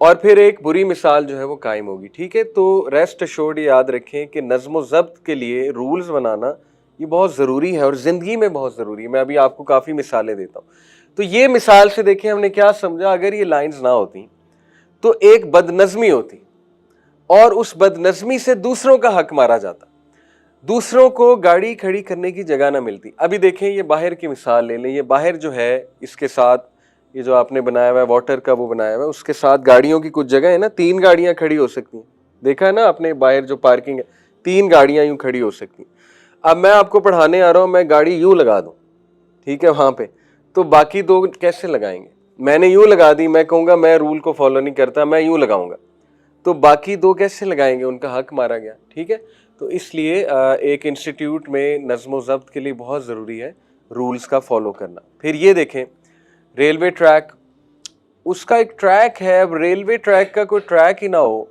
اور پھر ایک بری مثال جو ہے وہ قائم ہوگی. ٹھیک ہے, تو ریسٹ ایشورڈ یاد رکھیں کہ نظم و ضبط کے لیے رولز بنانا یہ بہت ضروری ہے اور زندگی میں بہت ضروری ہے. میں ابھی آپ کو کافی مثالیں دیتا ہوں. تو یہ مثال سے دیکھیں ہم نے کیا سمجھا, اگر یہ لائنز نہ ہوتی تو ایک بد نظمی ہوتی اور اس بد نظمی سے دوسروں کا حق مارا جاتا, دوسروں کو گاڑی کھڑی کرنے کی جگہ نہ ملتی. ابھی دیکھیں یہ باہر کی مثال لے لیں, یہ باہر جو ہے اس کے ساتھ یہ جو آپ نے بنایا ہوا ہے واٹر کا وہ بنایا ہوا ہے, اس کے ساتھ گاڑیوں کی کچھ جگہ ہے نا, 3 گاڑیاں کھڑی ہو سکتی ہیں. دیکھا ہے نا اپنے باہر جو پارکنگ ہے, 3 گاڑیاں یوں کھڑی ہو سکتی ہیں. اب میں آپ کو پڑھانے آ رہا ہوں, میں گاڑی یوں لگا دوں, ٹھیک ہے, وہاں پہ تو باقی 2 کیسے لگائیں گے؟ میں نے یوں لگا دی, میں کہوں گا میں رول کو فالو نہیں کرتا, میں یوں لگاؤں گا, تو باقی 2 کیسے لگائیں گے؟ ان کا حق مارا گیا. ٹھیک ہے, تو اس لیے ایک انسٹیٹیوٹ میں نظم و ضبط کے لیے بہت ضروری ہے رولز کا فالو کرنا. پھر یہ دیکھیں ریلوے ٹریک, اس کا ایک ٹریک ہے. اب ریلوے ٹریک کا کوئی ٹریک ہی نہ ہو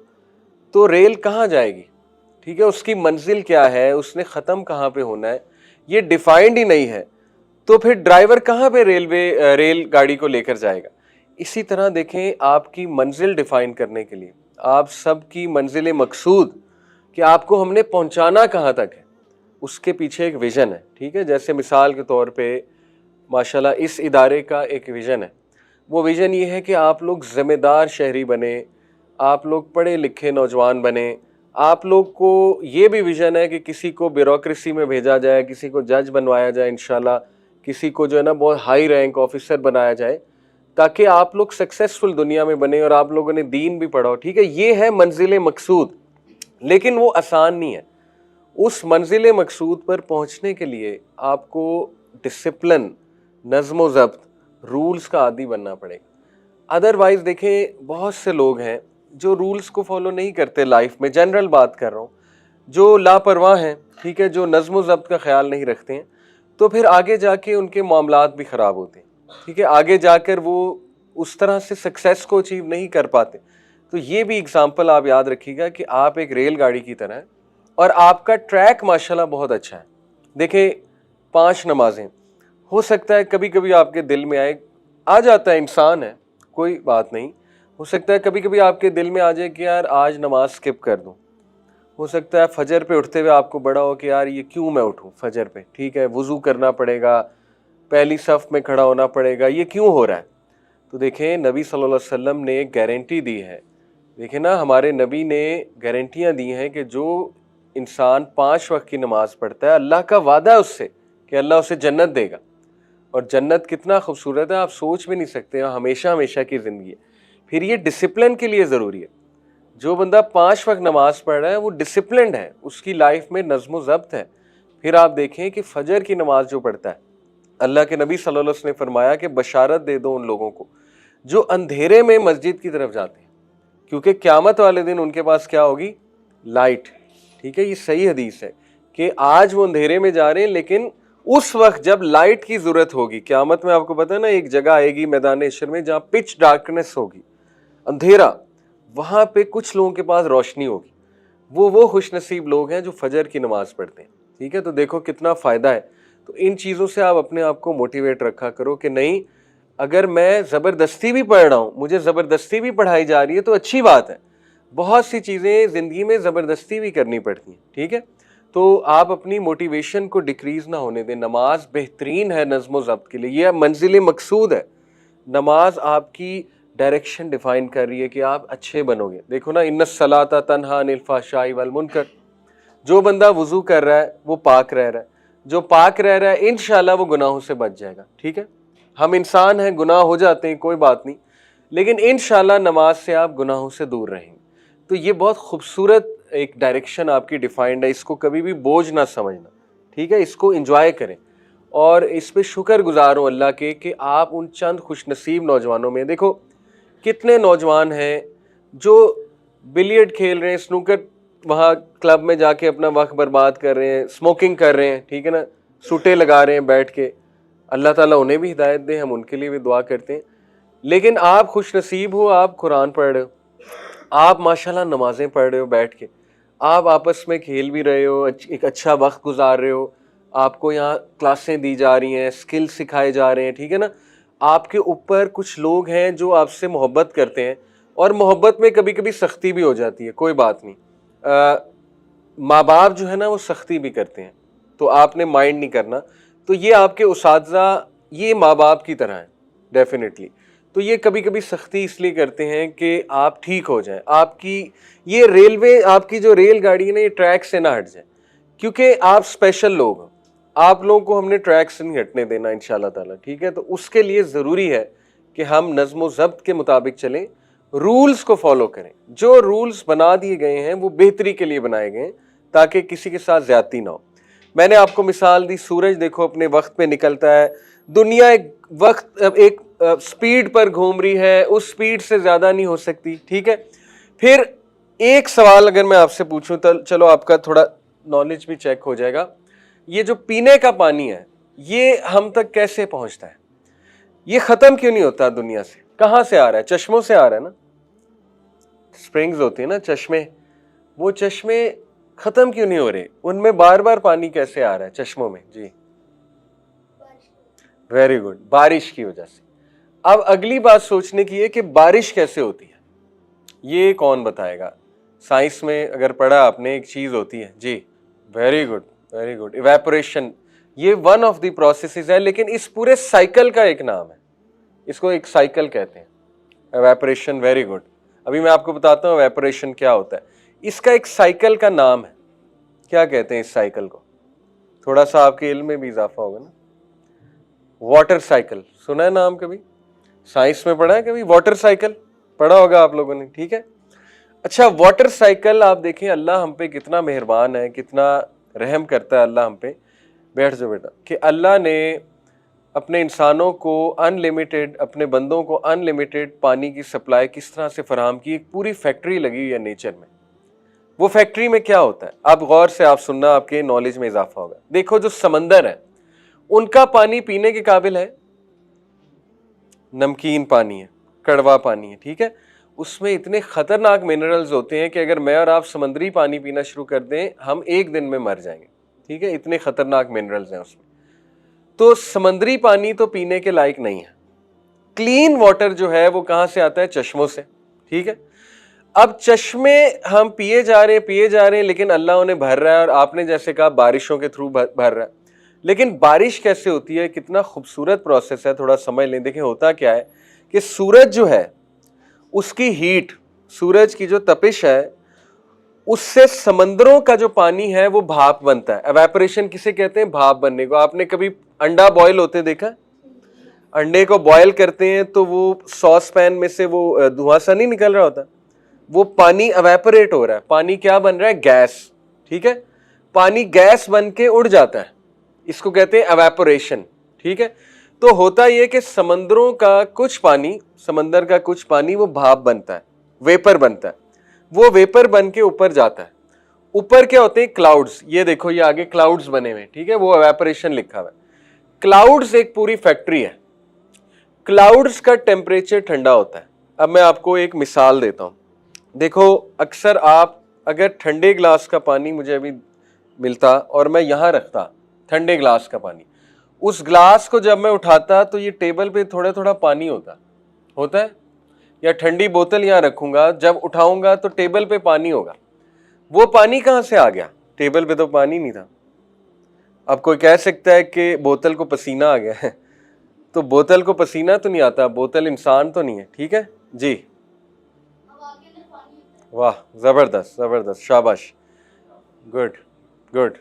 تو ریل کہاں جائے گی؟ ٹھیک ہے, اس کی منزل کیا ہے, اس نے ختم کہاں پہ ہونا ہے, یہ ڈیفائنڈ ہی نہیں ہے, تو پھر ڈرائیور کہاں پہ ریل گاڑی کو لے کر جائے گا؟ اسی طرح دیکھیں آپ کی منزل ڈیفائن کرنے کے لیے, آپ سب کی منزل مقصود کہ آپ کو ہم نے پہنچانا کہاں تک ہے, اس کے پیچھے ایک ویژن ہے. ٹھیک ہے, جیسے مثال کے طور پہ ماشاءاللہ اس ادارے کا ایک ویژن ہے. وہ ویژن یہ ہے کہ آپ لوگ ذمہ دار شہری بنیں, آپ لوگ پڑھے لکھے نوجوان بنیں. آپ لوگ کو یہ بھی ویژن ہے کہ کسی کو بیوروکریسی میں بھیجا جائے, کسی کو جج بنوایا جائے انشاءاللہ, کسی کو جو ہے نا بہت ہائی رینک آفیسر بنایا جائے, تاکہ آپ لوگ سکسیسفل دنیا میں بنے اور آپ لوگوں نے دین بھی پڑھا ہو. ٹھیک ہے, یہ ہے منزل مقصود, لیکن وہ آسان نہیں ہے. اس منزل مقصود پر پہنچنے کے لیے آپ کو ڈسپلن, نظم و ضبط, رولز کا عادی بننا پڑے گا. ادروائز دیکھیں بہت سے لوگ ہیں جو رولز کو فالو نہیں کرتے لائف میں, جنرل بات کر رہا ہوں, جو لاپرواہ ہیں. ٹھیک ہے, جو نظم و ضبط کا خیال نہیں رکھتے ہیں, تو پھر آگے جا کے ان کے معاملات بھی خراب ہوتے ہیں. ٹھیک ہے, آگے جا کر وہ اس طرح سے سکسیس کو اچیو نہیں کر پاتے. تو یہ بھی اگزامپل آپ یاد رکھیے گا کہ آپ ایک ریل گاڑی کی طرح ہیں اور آپ کا ٹریک ماشاءاللہ بہت اچھا ہے. دیکھیں 5 نمازیں, ہو سکتا ہے کبھی کبھی آپ کے دل میں آ جاتا ہے, انسان ہے کوئی بات نہیں, ہو سکتا ہے کبھی کبھی آپ کے دل میں آ جائے کہ یار آج نماز سکپ کر دوں. ہو سکتا ہے فجر پہ اٹھتے ہوئے آپ کو بڑا ہو کہ یار یہ کیوں میں اٹھوں فجر پہ, ٹھیک ہے, وضو کرنا پڑے گا, پہلی صف میں کھڑا ہونا پڑے گا, یہ کیوں ہو رہا ہے؟ تو دیکھیں نبی صلی اللہ علیہ وسلم نے ایک گارنٹی دی ہے. دیکھیں نا, ہمارے نبی نے گارنٹیاں دی ہیں کہ جو انسان 5 وقت کی نماز پڑھتا ہے, اللہ کا وعدہ ہے اس سے کہ اللہ اسے جنت دے گا. اور جنت کتنا خوبصورت ہے آپ سوچ بھی نہیں سکتے, ہمیشہ ہمیشہ کی زندگی ہے. پھر یہ ڈسپلن کے لیے ضروری ہے. جو بندہ 5 وقت نماز پڑھ رہا ہے وہ ڈسپلنڈ ہے, اس کی لائف میں نظم و ضبط ہے. پھر آپ دیکھیں کہ فجر کی نماز جو پڑھتا ہے, اللہ کے نبی صلی اللہ علیہ وسلم نے فرمایا کہ بشارت دے دو ان لوگوں کو جو اندھیرے میں مسجد کی طرف جاتے ہیں, کیونکہ قیامت والے دن ان کے پاس کیا ہوگی؟ لائٹ. ٹھیک ہے, یہ صحیح حدیث ہے کہ آج وہ اندھیرے میں جا رہے ہیں, لیکن اس وقت جب لائٹ کی ضرورت ہوگی قیامت میں, آپ کو پتہ ہے نا ایک جگہ آئے گی میدان حشر میں جہاں پچ ڈارکنیس ہوگی, اندھیرا, وہاں پہ کچھ لوگوں کے پاس روشنی ہوگی. وہ خوش نصیب لوگ ہیں جو فجر کی نماز پڑھتے ہیں. ٹھیک ہے, تو دیکھو کتنا فائدہ ہے. تو ان چیزوں سے آپ اپنے آپ کو موٹیویٹ رکھا کرو کہ نہیں, اگر میں زبردستی بھی پڑھ رہا ہوں, مجھے زبردستی بھی پڑھائی جا رہی ہے تو اچھی بات ہے. بہت سی چیزیں زندگی میں زبردستی بھی کرنی پڑتی ہیں. ٹھیک ہے, تو آپ اپنی موٹیویشن کو ڈکریز نہ ہونے دیں. نماز بہترین ہے نظم و ضبط کے لیے, یہ منزل مقصود ہے. نماز آپ کی ڈائریکشن ڈیفائن کر رہی ہے کہ آپ اچھے بنو گے. دیکھو نا, ان الصلاۃ تنہی عن الفحشاء والمنکر, جو بندہ وضو کر رہا ہے وہ پاک رہ رہا ہے, جو پاک رہ رہا ہے انشاءاللہ وہ گناہوں سے بچ جائے گا. ٹھیک ہے, ہم انسان ہیں, گناہ ہو جاتے ہیں, کوئی بات نہیں, لیکن انشاءاللہ نماز سے آپ گناہوں سے دور رہیں گے. تو یہ بہت خوبصورت ایک ڈائریکشن آپ کی ڈیفائنڈ ہے, اس کو کبھی بھی بوجھ نہ سمجھنا. ٹھیک ہے, اس کو انجوائے کریں اور اس پہ شکر گزار ہوں اللہ کے کہ آپ ان چند خوش نصیب نوجوانوں میں. دیکھو کتنے نوجوان ہیں جو بلیئرڈ کھیل رہے ہیں, سنوکر وہاں کلب میں جا کے اپنا وقت برباد کر رہے ہیں, اسموکنگ کر رہے ہیں, ٹھیک ہے نا, سوٹے لگا رہے ہیں بیٹھ کے. اللہ تعالیٰ انہیں بھی ہدایت دے, ہم ان کے لیے بھی دعا کرتے ہیں. لیکن آپ خوش نصیب ہو, آپ قرآن پڑھ رہے ہو, آپ ماشاءاللہ نمازیں پڑھ رہے ہو بیٹھ کے, آپ آپس میں کھیل بھی رہے ہو, ایک اچھا وقت گزار رہے ہو, آپ کو یہاں کلاسیں دی جا رہی ہیں, اسکل سکھائے جا رہے ہیں. ٹھیک ہے نا, آپ کے اوپر کچھ لوگ ہیں جو آپ سے محبت کرتے ہیں اور محبت میں کبھی کبھی سختی بھی ہو جاتی ہے, کوئی بات نہیں. ماں باپ جو ہے نا وہ سختی بھی کرتے ہیں, تو آپ نے مائنڈ نہیں کرنا. تو یہ آپ کے اساتذہ یہ ماں باپ کی طرح ہیں ڈیفینیٹلی. تو یہ کبھی کبھی سختی اس لیے کرتے ہیں کہ آپ ٹھیک ہو جائیں, آپ کی یہ ریلوے, آپ کی جو ریل گاڑی ہے نا, یہ ٹریک سے نہ ہٹ جائے, کیونکہ آپ اسپیشل لوگ ہیں. آپ لوگوں کو ہم نے ٹریک سے نہیں ہٹنے دینا انشاءاللہ تعالیٰ, ٹھیک ہے. تو اس کے لیے ضروری ہے کہ ہم نظم و ضبط کے مطابق چلیں, رولز کو فالو کریں. جو رولز بنا دیے گئے ہیں وہ بہتری کے لیے بنائے گئے ہیں تاکہ کسی کے ساتھ زیادتی نہ ہو. میں نے آپ کو مثال دی, سورج دیکھو اپنے وقت پہ نکلتا ہے, دنیا ایک سپیڈ پر گھوم رہی ہے, اس سپیڈ سے زیادہ نہیں ہو سکتی, ٹھیک ہے. پھر ایک سوال اگر میں آپ سے پوچھوں, چلو آپ کا تھوڑا نالج بھی چیک ہو جائے گا. یہ جو پینے کا پانی ہے یہ ہم تک کیسے پہنچتا ہے؟ یہ ختم کیوں نہیں ہوتا دنیا سے؟ کہاں سے آ رہا ہے؟ چشموں سے آ رہا ہے نا, سپرنگز ہوتی ہیں نا چشمے, وہ چشمے ختم کیوں نہیں ہو رہے؟ ان میں بار بار پانی کیسے آ رہا ہے چشموں میں؟ جی ویری گڈ, بارش کی وجہ سے. اب اگلی بات سوچنے کی ہے کہ بارش کیسے ہوتی ہے, یہ کون بتائے گا؟ سائنس میں اگر پڑھا آپ نے, ایک چیز ہوتی ہے. جی very good very good, evaporation. یہ ون آف دی پروسیسز ہے, لیکن اس پورے سائیکل کا ایک نام ہے, اس کو ایک سائیکل کہتے ہیں, ایویپوریشن. Very good. ابھی میں آپ کو بتاتا ہوں ایویپوریشن کیا ہوتا ہے. اس کا ایک سائیکل کا نام ہے, کیا کہتے ہیں اس سائیکل کو؟ تھوڑا سا آپ کے علم میں بھی اضافہ ہوگا نا. واٹر سائیکل سنا ہے نام کبھی؟ سائنس میں پڑھا ہے کبھی واٹر سائیکل؟ پڑھا ہوگا آپ لوگوں نے, ٹھیک ہے. اچھا واٹر سائیکل, آپ دیکھیں اللہ ہم پہ کتنا مہربان ہے, کتنا رحم کرتا ہے اللہ ہم پہ. بیٹھ جاؤ بیٹا. کہ اللہ نے اپنے انسانوں کو ان لمیٹیڈ, اپنے بندوں کو ان لمیٹیڈ پانی کی سپلائی کس طرح سے فراہم کی. ایک پوری فیکٹری لگی ہوئی ہے نیچر میں. وہ فیکٹری میں کیا ہوتا ہے آپ غور سے آپ سننا, آپ کے نالج میں اضافہ ہوگا. دیکھو جو سمندر ہے ان کا پانی پینے کے قابل ہے؟ نمکین پانی ہے, کڑوا پانی ہے, ٹھیک ہے. اس میں اتنے خطرناک منرلز ہوتے ہیں کہ اگر میں اور آپ سمندری پانی پینا شروع کر دیں ہم ایک دن میں مر جائیں گے, ٹھیک ہے. اتنے خطرناک منرلز ہیں اس میں. تو سمندری پانی تو پینے کے لائق نہیں ہے. کلین واٹر جو ہے وہ کہاں سے آتا ہے؟ چشموں سے, ٹھیک ہے. اب چشمے ہم پیے جا رہے ہیں, لیکن اللہ انہیں بھر رہا ہے, اور آپ نے جیسے کہا بارشوں کے تھرو بھر رہا ہے. لیکن بارش کیسے ہوتی ہے؟ کتنا خوبصورت پروسیس ہے, تھوڑا سمجھ لیں. دیکھیں ہوتا کیا ہے کہ سورج جو ہے اس کی ہیٹ, سورج کی جو تپش ہے, اس سے سمندروں کا جو پانی ہے وہ بھاپ بنتا ہے. ایویپوریشن کسے کہتے ہیں؟ بھاپ بننے کو. آپ نے کبھی انڈا بوائل ہوتے دیکھا؟ انڈے کو بوائل کرتے ہیں تو وہ ساس پین میں سے وہ دھواں سا نہیں نکل رہا ہوتا, وہ پانی ایویپوریٹ ہو رہا ہے. پانی کیا بن رہا ہے؟ گیس, ٹھیک ہے. پانی گیس بن کے اڑ جاتا ہے, اس کو کہتے ہیں ایویپوریشن, ٹھیک ہے. تو ہوتا یہ کہ سمندروں کا کچھ پانی, سمندر کا کچھ پانی وہ بھاپ بنتا ہے, ویپر بنتا ہے. وہ ویپر بن کے اوپر جاتا ہے. اوپر کیا ہوتے ہیں؟ کلاؤڈز. یہ دیکھو یہ آگے کلاؤڈز بنے ہوئے, ٹھیک ہے, وہ ایویپوریشن لکھا ہوا ہے. کلاؤڈز ایک پوری فیکٹری ہے. کلاؤڈز کا ٹیمپریچر ٹھنڈا ہوتا ہے. اب میں آپ کو ایک مثال دیتا ہوں. دیکھو اکثر آپ اگر ٹھنڈے گلاس کا پانی مجھے ابھی ملتا اور میں یہاں رکھتا ٹھنڈے گلاس کا پانی, اس گلاس کو جب میں اٹھاتا تو یہ ٹیبل پہ تھوڑا تھوڑا پانی ہوتا ہے. یا ٹھنڈی بوتل یہاں رکھوں گا, جب اٹھاؤں گا تو ٹیبل پہ پانی ہوگا. وہ پانی کہاں سے آ گیا؟ ٹیبل پہ تو پانی نہیں تھا. اب کوئی کہہ سکتا ہے کہ بوتل کو پسینہ آ گیا ہے, تو بوتل کو پسینہ تو نہیں آتا, بوتل انسان تو نہیں ہے, ٹھیک ہے. جی واہ, زبردست زبردست, شاباش, گڈ گڈ,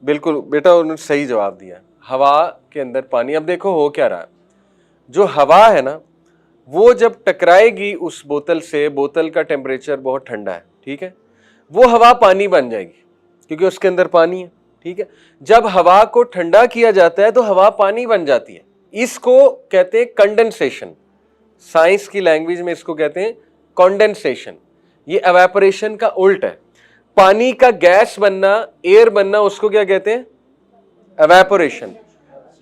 بالکل بیٹا انہوں نے صحیح جواب دیا. ہوا کے اندر پانی. اب دیکھو ہو کیا رہا ہے, جو ہوا ہے نا وہ جب ٹکرائے گی اس بوتل سے, بوتل کا ٹیمپریچر بہت ٹھنڈا ہے, ٹھیک ہے, وہ ہوا پانی بن جائے گی کیونکہ اس کے اندر پانی ہے, ٹھیک ہے. جب ہوا کو ٹھنڈا کیا جاتا ہے تو ہوا پانی بن جاتی ہے. اس کو کہتے ہیں کنڈنسیشن. سائنس کی لینگویج میں اس کو کہتے ہیں کنڈنسیشن. یہ ایویپوریشن کا الٹ ہے. پانی کا گیس بننا, ایئر بننا, اس کو کیا کہتے ہیں؟ ایویپوریشن.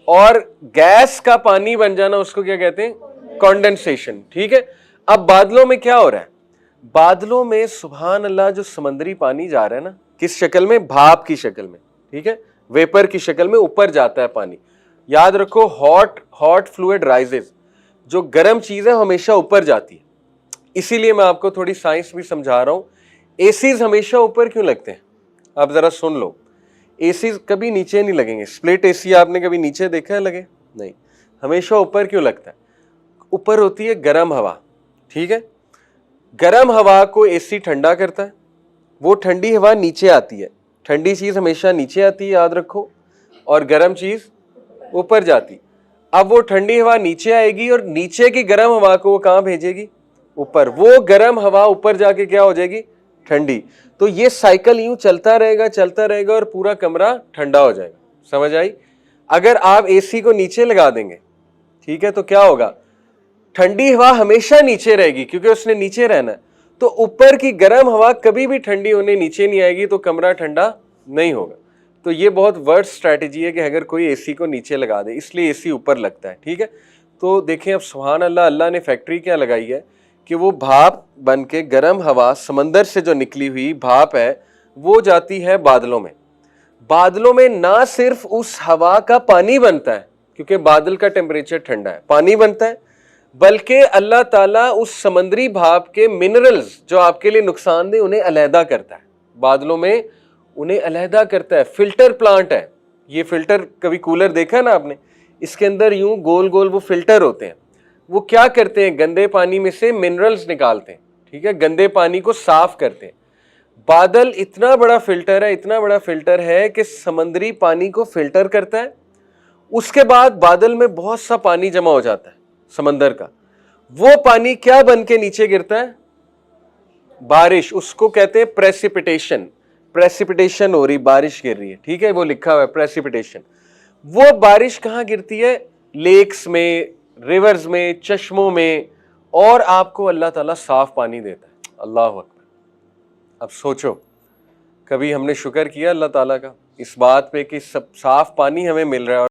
اور گیس کا پانی بن جانا اس کو کیا کہتے ہیں؟ کنڈنسیشن, ٹھیک ہے. اب بادلوں میں کیا ہو رہا ہے؟ بادلوں میں سبحان اللہ جو سمندری پانی جا رہا ہے نا, کس شکل میں؟ بھاپ کی شکل میں, ٹھیک ہے, ویپر کی شکل میں اوپر جاتا ہے پانی. یاد رکھو ہاٹ فلوئڈ رائزز, جو گرم چیز ہے ہمیشہ اوپر جاتی ہے. اسی لیے میں آپ کو تھوڑی سائنس بھی سمجھا رہا ہوں. اے-سیز ہمیشہ اوپر کیوں لگتے ہیں؟ آپ ذرا سن لو. اے-سیز کبھی نیچے نہیں لگیں گے. اسپلٹ اے-سی آپ نے کبھی نیچے دیکھا ہے لگے؟ نہیں. ہمیشہ اوپر کیوں لگتا ہے؟ اوپر ہوتی ہے گرم ہوا. ٹھیک ہے، گرم ہوا کو اے-سی ٹھنڈا کرتا ہے، وہ ٹھنڈی ہوا نیچے آتی ہے. ٹھنڈی چیز ہمیشہ نیچے آتی ہے، یاد رکھو، اور گرم چیز اوپر جاتی. اب وہ ٹھنڈی ہوا نیچے آئے گی اور نیچے کی گرم ہوا کو وہ کہاں بھیجے گی؟ اوپر. وہ گرم ہوا اوپر جا کے کیا ہو جائے گی؟ ٹھنڈی. تو یہ سائیکل یوں چلتا رہے گا اور پورا کمرہ ٹھنڈا ہو جائے گا. سمجھ آئی؟ اگر آپ اے سی کو نیچے لگا دیں گے، ٹھیک ہے، تو کیا ہوگا؟ ٹھنڈی ہوا ہمیشہ نیچے رہے گی کیونکہ اس نے نیچے رہنا ہے. تو اوپر کی گرم ہوا کبھی بھی ٹھنڈی ہونے نیچے نہیں آئے گی تو کمرہ ٹھنڈا نہیں ہوگا. تو یہ بہت ورسٹ اسٹریٹجی ہے کہ اگر کوئی اے سی کو نیچے لگا دے، اس لیے اے سی اوپر لگتا ہے. ٹھیک ہے، تو دیکھیں اب سبحان اللہ، اللہ نے فیکٹری کیا لگائی ہے کہ وہ بھاپ بن کے گرم ہوا سمندر سے جو نکلی ہوئی بھاپ ہے وہ جاتی ہے بادلوں میں. بادلوں میں نہ صرف اس ہوا کا پانی بنتا ہے کیونکہ بادل کا ٹیمپریچر ٹھنڈا ہے، پانی بنتا ہے، بلکہ اللہ تعالیٰ اس سمندری بھاپ کے منرلز جو آپ کے لیے نقصان دہ انہیں علیحدہ کرتا ہے. بادلوں میں انہیں علیحدہ کرتا ہے. فلٹر پلانٹ ہے یہ. فلٹر کبھی کولر دیکھا نا آپ نے؟ اس کے اندر یوں گول گول وہ فلٹر ہوتے ہیں. وہ کیا کرتے ہیں؟ گندے پانی میں سے منرلز نکالتے ہیں. ٹھیک ہے، گندے پانی کو صاف کرتے ہیں. بادل اتنا بڑا فلٹر ہے کہ سمندری پانی کو فلٹر کرتا ہے. اس کے بعد بادل میں بہت سا پانی جمع ہو جاتا ہے سمندر کا. وہ پانی کیا بن کے نیچے گرتا ہے؟ بارش. اس کو کہتے ہیں پریسیپیٹیشن. پریسیپیٹیشن ہو رہی، بارش گر رہی ہے. ٹھیک ہے، وہ لکھا ہوا ہے پریسیپیٹیشن. وہ بارش کہاں گرتی ہے؟ لیکس میں، ریورز میں، چشموں میں، اور آپ کو اللہ تعالیٰ صاف پانی دیتا ہے. اللہ اکبر. اب سوچو، کبھی ہم نے شکر کیا اللہ تعالیٰ کا اس بات پہ کہ سب صاف پانی ہمیں مل رہا ہے؟